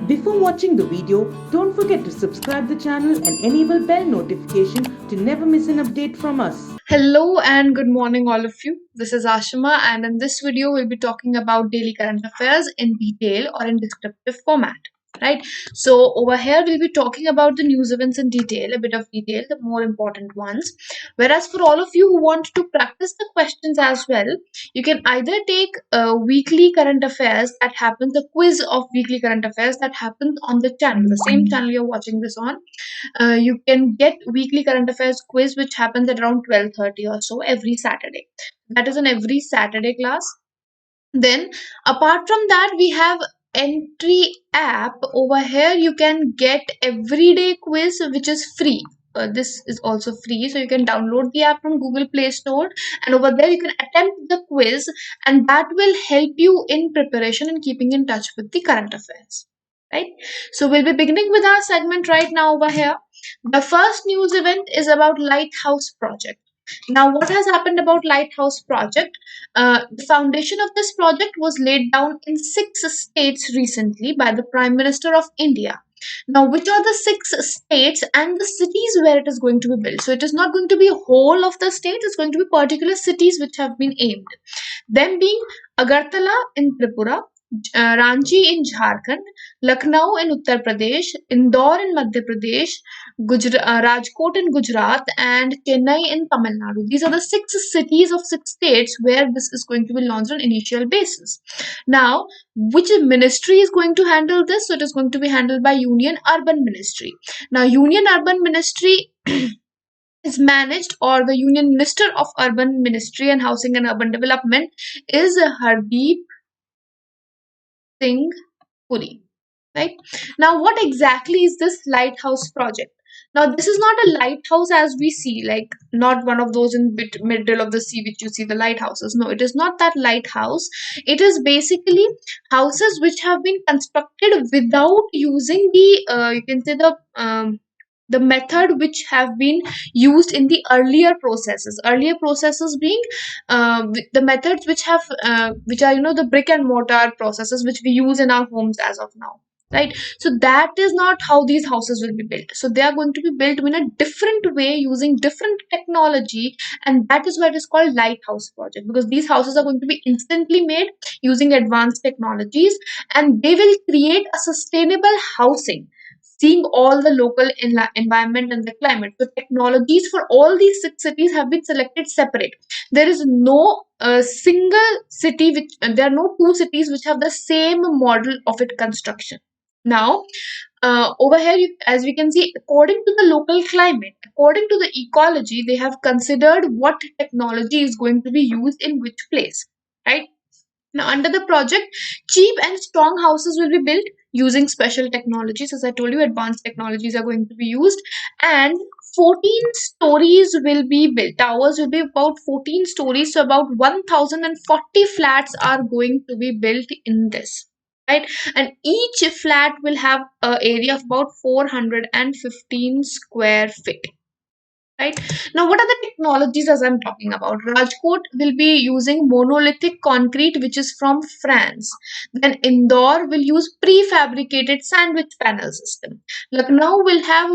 Before watching the video, don't forget to subscribe the channel and enable bell notification to never miss an update from us. Hello and good morning all of you. This is Ashima, and in this video we'll be talking about daily current affairs in detail or in descriptive format. Right, so over here we'll be talking about the news events in detail, a bit of detail, the more important ones. Whereas for all of you who want to practice the questions as well, you can either take weekly current affairs that happens, the quiz of weekly current affairs that happens on the channel, the same channel you're watching this on. You can get weekly current affairs quiz which happens at around 12:30 or so every Saturday. That is an every Saturday class. Then apart from that, we have Entri app. Over here you can get everyday quiz which is free. This is also free, so you can download the app from Google Play Store, and over there you can attempt the quiz, and that will help you in preparation and keeping in touch with the current affairs. Right, so we'll be beginning with our segment right now over here. The first news event is about Lighthouse Project. Now, what has happened about Lighthouse Project? The foundation of this project was laid down in 6 states recently by the Prime Minister of India. Now, which are the 6 states and the cities where it is going to be built? So, it is not going to be whole of the state, it's going to be particular cities which have been aimed. Them being Agartala in Tripura, Ranchi in Jharkhand, Lucknow in Uttar Pradesh, Indore in Madhya Pradesh, Rajkot in Gujarat, and Chennai in Tamil Nadu. These are the 6 cities of 6 states where this is going to be launched on initial basis. Now, which ministry is going to handle this? So it is going to be handled by Union Urban Ministry. Now, Union Urban Ministry is managed, or the Union Minister of Urban Ministry and Housing and Urban Development is Hardeep Singh Puri. Right, now what exactly is this lighthouse project? Now this is not a lighthouse as we see, like not one of those in middle of the sea which you see the lighthouses. No, it is not that lighthouse. It is basically houses which have been constructed without using the you can say the method which have been used in the earlier processes being the methods which have which are the brick and mortar processes which we use in our homes as of now. Right, so that is not how these houses will be built. So they are going to be built in a different way using different technology, and that is why it is called Lighthouse Project, because these houses are going to be instantly made using advanced technologies, and they will create a sustainable housing seeing all the local environment and the climate. So technologies for all these 6 cities have been selected separate. There is no single city which there are no 2 cities which have the same model of its construction. Now, over here, as we can see, according to the local climate, according to the ecology, they have considered what technology is going to be used in which place. Right? Now, under the project, cheap and strong houses will be built using special technologies. As I told you, advanced technologies are going to be used, and 14 stories will be built. Towers will be about 14 stories, so about 1040 flats are going to be built in this. Right, and each flat will have an area of about 415 square feet. Right, now what are the technologies as I'm talking about? Rajkot will be using monolithic concrete which is from France. Then Indore will use prefabricated sandwich panel system. Lucknow will have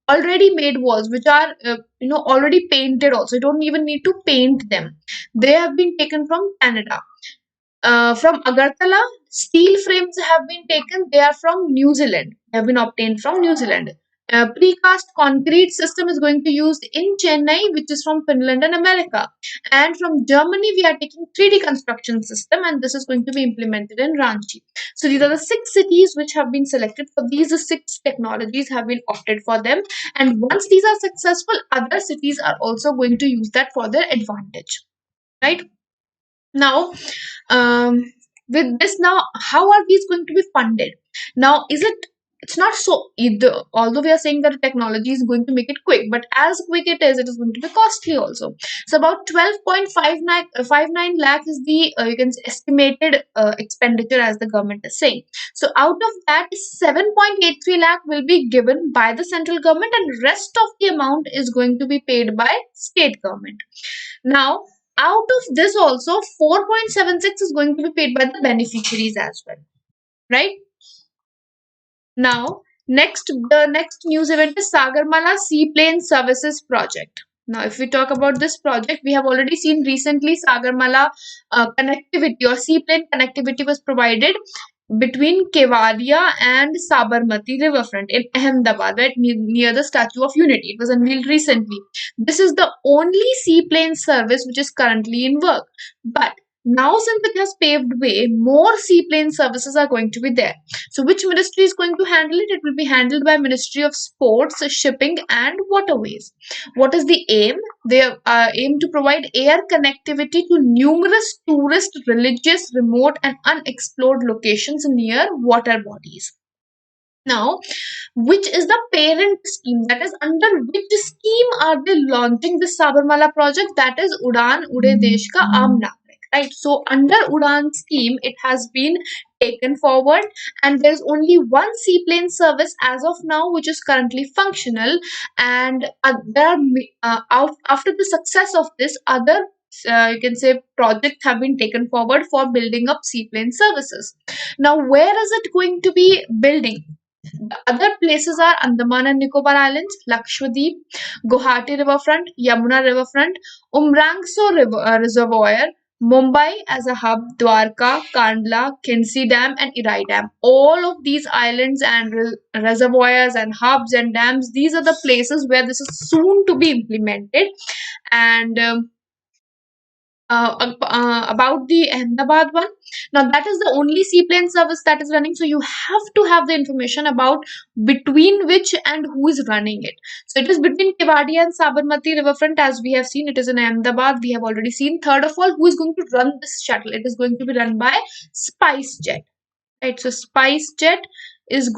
already made walls which are already painted also. You don't even need to paint them. They have been taken from Canada. From Agartala, steel frames have been taken. They are from New Zealand. They have been obtained from New Zealand. Precast concrete system is going to be used in Chennai, which is from Finland and America. And from Germany, we are taking 3D construction system, and this is going to be implemented in Ranchi. So these are the 6 cities which have been selected. For these 6 technologies have been opted for them. And once these are successful, other cities are also going to use that for their advantage. Right? Now, with this, now how are these going to be funded? Now, it's not so either, although we are saying that the technology is going to make it quick, but as quick it is going to be costly also. So about 12.59 lakh is the you can say estimated expenditure as the government is saying. So out of that, 7.83 lakh will be given by the central government, and rest of the amount is going to be paid by state government. Now, out of this also, 4.76 is going to be paid by the beneficiaries as well. Right? Now, the next news event is Sagarmala Seaplane Services project. Now, if we talk about this project, we have already seen recently Sagarmala connectivity or seaplane connectivity was provided between Kevadia and Sabarmati riverfront in Ahmedabad, right near the Statue of Unity. It was unveiled recently. This is the only seaplane service which is currently in work. But now, since it has paved way, more seaplane services are going to be there. So, which ministry is going to handle it? It will be handled by Ministry of Sports, Shipping, and Waterways. What is the aim? They aim to provide air connectivity to numerous tourist, religious, remote, and unexplored locations near water bodies. Now, which is the parent scheme? That is, under which scheme are they launching this Sabarmala project? That is Udan Ude Desh Ka Aam Nagrik, right? So, under Udan scheme, it has been taken forward, and there's only one seaplane service as of now, which is currently functional. And after the success of this, other you can say projects have been taken forward for building up seaplane services. Now, where is it going to be building? The other places are Andaman and Nicobar Islands, Lakshadweep, Guwahati Riverfront, Yamuna Riverfront, Umrangso Reservoir, Mumbai as a hub, Dwarka, Kandla, Khindsi Dam, and Irai Dam. All of these islands and reservoirs and hubs and dams, these are the places where this is soon to be implemented. And about the Ahmedabad one. Now, that is the only seaplane service that is running. So, you have to have the information about between which and who is running it. So, it is between Kevadia and Sabarmati riverfront, as we have seen. It is in Ahmedabad. We have already seen. Third of all, who is going to run this shuttle? It is going to be run by SpiceJet. Right. So, SpiceJet is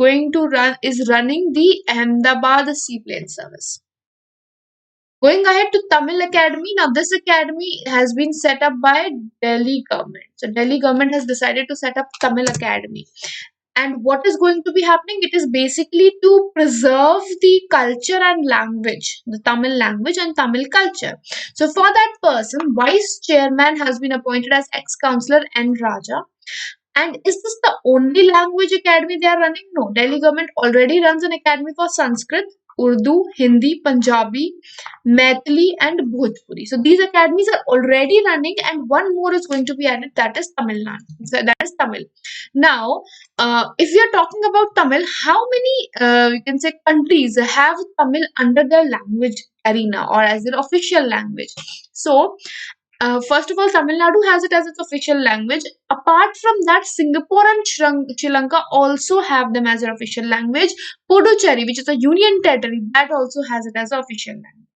running the Ahmedabad seaplane service. Going ahead to Tamil Academy. Now, this academy has been set up by Delhi government. So, Delhi government has decided to set up Tamil Academy. And what is going to be happening? It is basically to preserve the culture and language, the Tamil language and Tamil culture. So, for that person, vice chairman has been appointed as ex-councillor N. Raja. And is this the only language academy they are running? No. Delhi government already runs an academy for Sanskrit, Urdu, Hindi, Punjabi, Maithili, and Bhojpuri. So these academies are already running, and one more is going to be added. That is Tamil Nadu. So that is Tamil. Now, if we are talking about Tamil, how many you can say countries have Tamil under their language arena or as their official language? So, first of all, Tamil Nadu has it as its official language. Apart from that, Singapore and Sri Lanka also have them as their official language. Puducherry, which is a union territory, that also has it as an official language.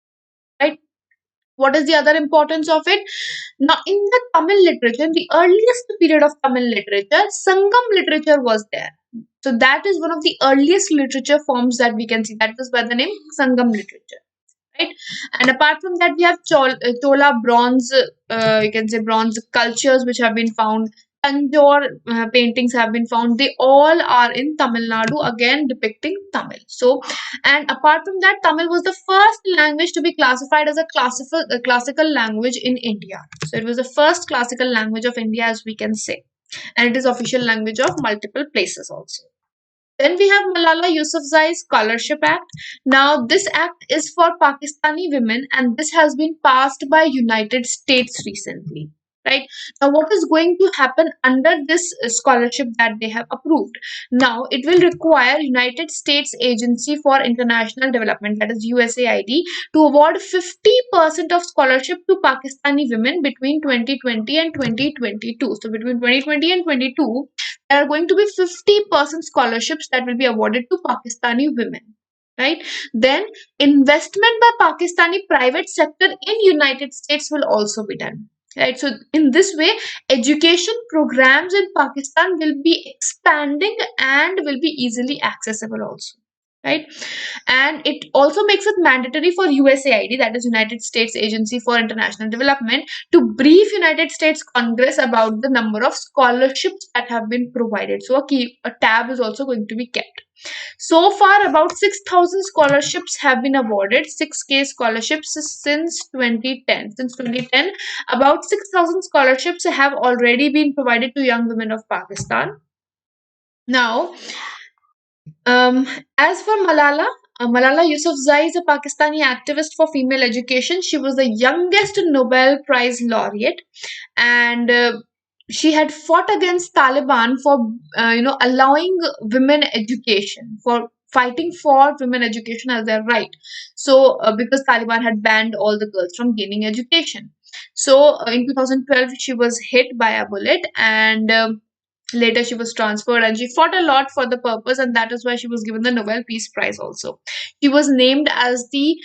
Right? What is the other importance of it? Now, in the Tamil literature, in the earliest period of Tamil literature, Sangam literature was there. So that is one of the earliest literature forms that we can see. That was by the name Sangam literature. Right, and apart from that, we have Chola bronze, you can say bronze cultures which have been found. Tanjore paintings have been found. They all are in Tamil Nadu, again depicting Tamil. So, and apart from that, Tamil was the first language to be classified as a classical language in India. So, it was the first classical language of India, as we can say, and it is official language of multiple places also. Then we have Malala Yousafzai Scholarship Act. Now, this act is for Pakistani women, and this has been passed by United States recently. Right now, what is going to happen under this scholarship that they have approved? Now, it will require United States Agency for International Development, that is USAID, to award 50% of scholarship to Pakistani women between 2020 and 2022. So, between 2020 and 22, there are going to be 50% scholarships that will be awarded to Pakistani women. Right? Then investment by Pakistani private sector in United States will also be done. Right? So in this way, education programs in Pakistan will be expanding and will be easily accessible also. Right? And it also makes it mandatory for USAID, that is United States Agency for International Development, to brief United States Congress about the number of scholarships that have been provided. So a tab is also going to be kept. So far, about 6,000 scholarships have been awarded, 6K scholarships since 2010. Since 2010, about 6,000 scholarships have already been provided to young women of Pakistan. Now, Um, as for Malala, Malala Yousafzai is a Pakistani activist for female education. She was the youngest Nobel Prize laureate, and she had fought against Taliban for allowing women education, for fighting for women education as their right. So because Taliban had banned all the girls from gaining education, so in 2012 she was hit by a bullet, and later she was transferred, and she fought a lot for the purpose, and that is why she was given the Nobel Peace Prize also. She was named as the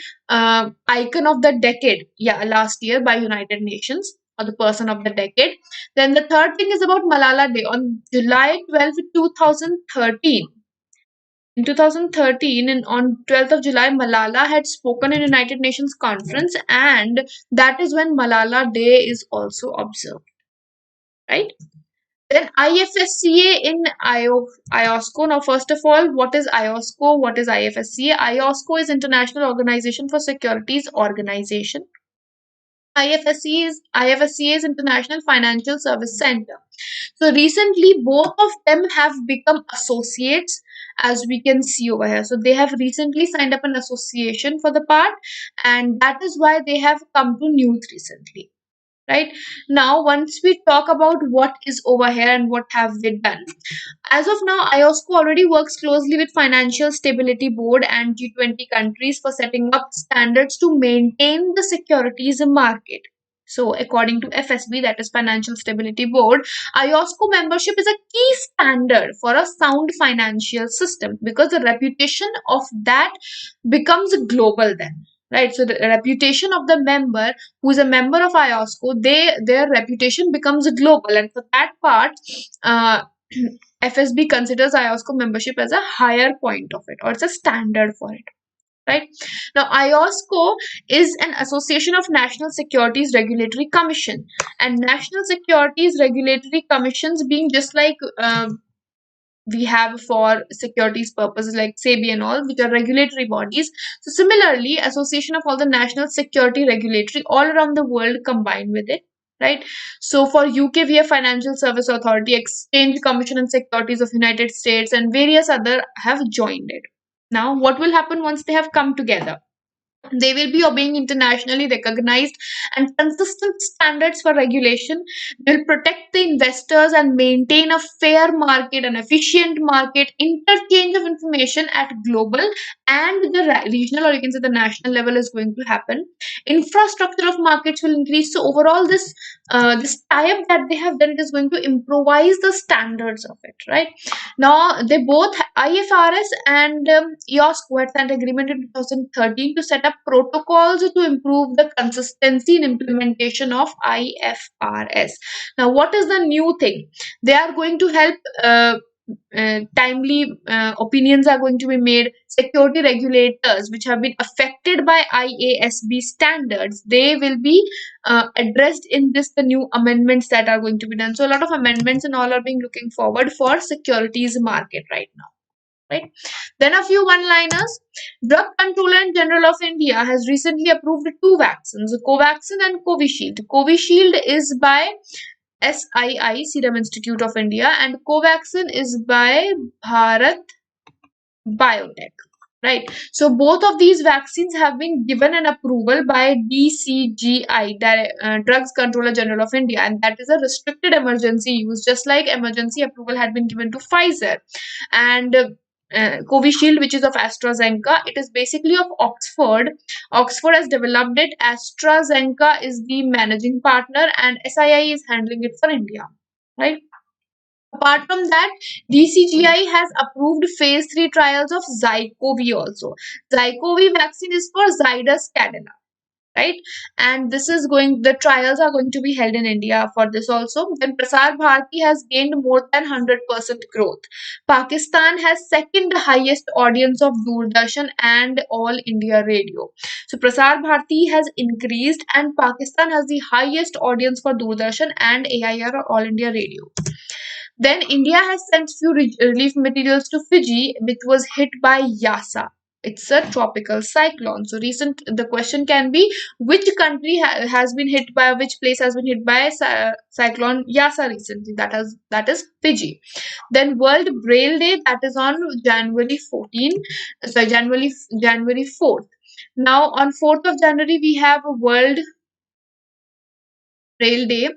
icon of the decade, yeah, last year by United Nations, or the person of the decade. Then the third thing is about Malala Day on July 12th, 2013. In 2013, and on 12th of July, Malala had spoken in United Nations conference, and that is when Malala Day is also observed, right? Then IFSCA in IOSCO. Now, first of all, what is IOSCO? What is IFSCA? IOSCO is International Organization for Securities Organization. IFSCA is International Financial Service Center. So recently, both of them have become associates, as we can see over here. So they have recently signed up an association for the part, and that is why they have come to news recently. Right now, once we talk about what is over here and what have they done, as of now, IOSCO already works closely with Financial Stability Board and G20 countries for setting up standards to maintain the securities market. So, according to FSB, that is Financial Stability Board, IOSCO membership is a key standard for a sound financial system, because the reputation of that becomes global then. Right, so the reputation of the member who is a member of IOSCO, their reputation becomes global, and for that part, FSB considers IOSCO membership as a higher point of it, or it's a standard for it. Right now, IOSCO is an association of National Securities Regulatory Commission, and National Securities Regulatory Commissions being just like we have for securities purposes like SEBI and all, which are regulatory bodies. So similarly, association of all the national security regulatory all around the world combined with it. Right. So for UK, we have Financial Service Authority, Exchange Commission and Securities of United States, and various other have joined it. Now, what will happen once they have come together? They will be obeying internationally recognized and consistent standards for regulation. They will protect the investors and maintain a fair market, an efficient market, interchange of information at global and the regional, or you can say the national level, is going to happen. Infrastructure of markets will increase. So overall, this tie-up that they have done, it is going to improvise the standards of it. Right now, they both, IFRS and IOSCO, had signed agreement in 2013 to set up protocols to improve the consistency in implementation of IFRS. Now, what is the new thing? They are going to help. Timely opinions are going to be made. Security regulators which have been affected by IASB standards, they will be addressed in the new amendments that are going to be done. So a lot of amendments and all are being looking forward for securities market right now. Right. Then a few one-liners. Drug Controller General of India has recently approved two vaccines, Covaxin and Covishield. Covishield is by SII, Serum Institute of India, and Covaxin is by Bharat Biotech. Right. So both of these vaccines have been given an approval by DCGI, Drugs Controller General of India, and that is a restricted emergency use, just like emergency approval had been given to Pfizer. And Covishield, which is of AstraZeneca, it is basically of Oxford. Oxford has developed it. AstraZeneca is the managing partner, and SII is handling it for India. Right. Apart from that, DCGI has approved phase 3 trials of Zycov also. Zycov vaccine is for Zydus Cadila, right? And the trials are going to be held in India for this also. Then Prasar Bharati has gained more than 100% growth. Pakistan has second highest audience of Doordarshan and All India Radio. So Prasar Bharati has increased, and Pakistan has the highest audience for Doordarshan and AIR, or All India Radio. Then India has sent few relief materials to Fiji, which was hit by Yasa. It's a tropical cyclone. So the question can be, which country has been hit by, which place has been hit by cyclone Yasa recently? That is Fiji. Then World Braille Day, that is on January 14, sorry, January 4th. Now on 4th of January we have a World Braille Day.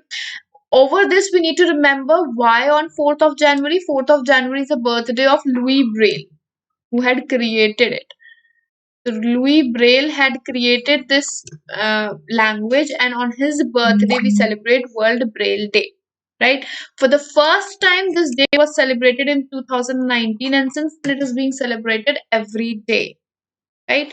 Over this, we need to remember why on 4th of January. 4th of January is the birthday of Louis Braille, who had created it. So Louis Braille had created this language, and on his birthday, we celebrate World Braille Day. Right? For the first time, this day was celebrated in 2019, and since then, it is being celebrated every day. Right?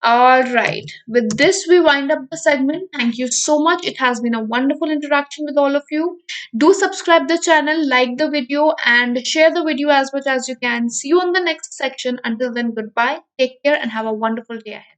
All right. With this, we wind up the segment. Thank you so much. It has been a wonderful interaction with all of you. Do subscribe the channel, like the video, and share the video as much as you can. See you on the next section. Until then, goodbye. Take care and have a wonderful day ahead.